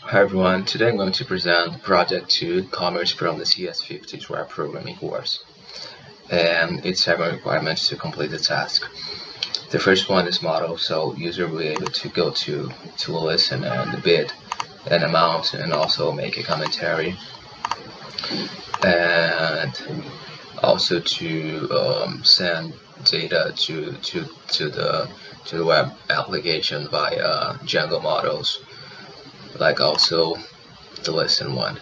Hi everyone, today I'm going to present Project 2 Commerce from the CS50 web programming course, and its 7 requirements to complete the task. The first one is model, so user will be able to go to a listen and bid an amount and also make a commentary, and also to send data to the web application via Django models, like also the listen one.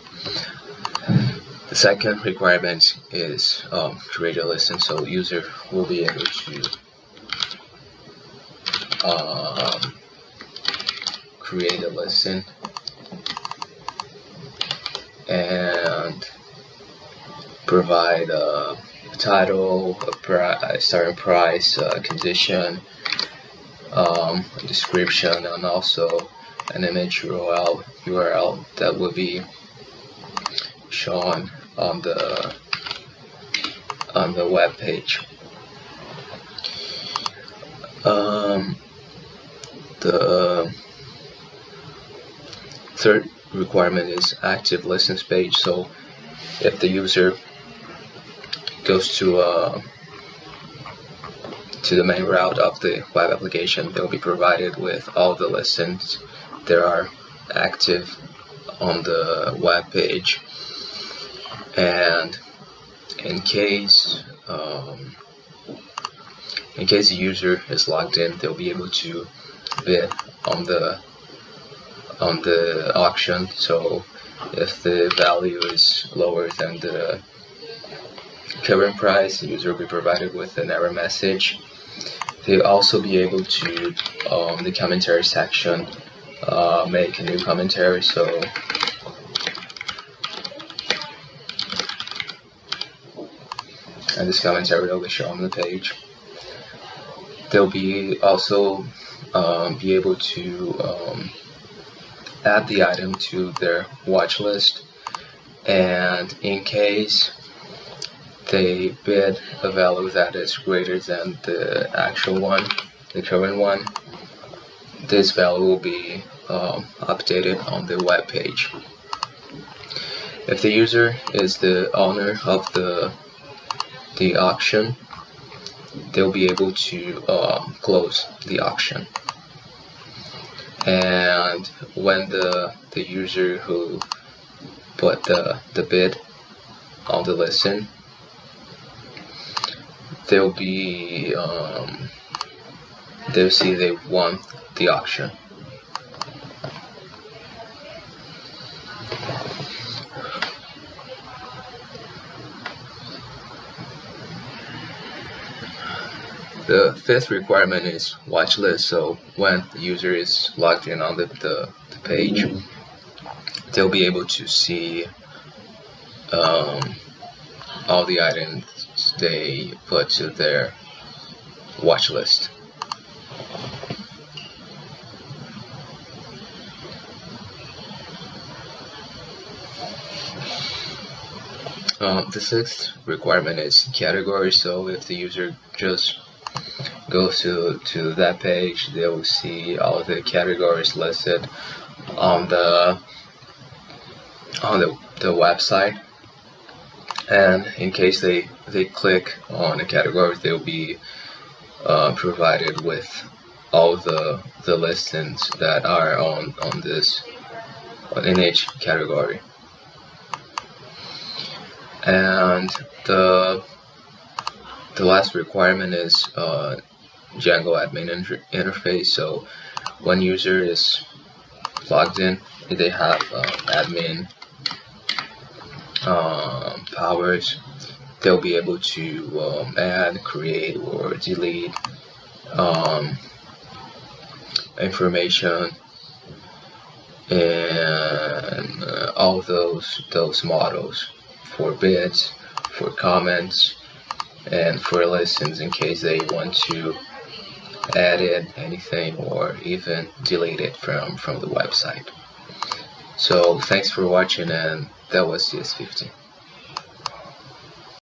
The second requirement is create a listen, so user will be able to create a listen and provide a title, a starting price, condition, a description, and also an image URL that will be shown on the web page. The third requirement is active listens page. So if the user goes to the main route of the web application, they'll be provided with all the listens that are active on the web page. And in case the user is logged in, they'll be able to bid on the auction. So if the value is lower than the current price, the user will be provided with an error message. They'll also be able to, the commentary section, make a new commentary. So and this commentary will be shown on the page. They'll be also be able to add the item to their watch list, and in case they bid a value that is greater than the actual one, the current one, this value will be updated on the web page. If the user is the owner of the auction, they'll be able to close the auction. And when the user who put the bid on the listen, they'll see they won the auction. The fifth requirement is watchlist. So when the user is logged in on the page, they'll be able to see all the items they put to their watch list. The sixth requirement is category. So if the user just goes to that page, they will see all the categories listed on the website. And in case they click on a category, they'll be provided with all the listings that are in each category. And the last requirement is Django admin interface. So when user is logged in, they have admin powers. They'll be able to add, create, or delete information and all those models for bids, for comments, and for listens in case they want to edit anything or even delete it from the website. So thanks for watching, and that was CS50.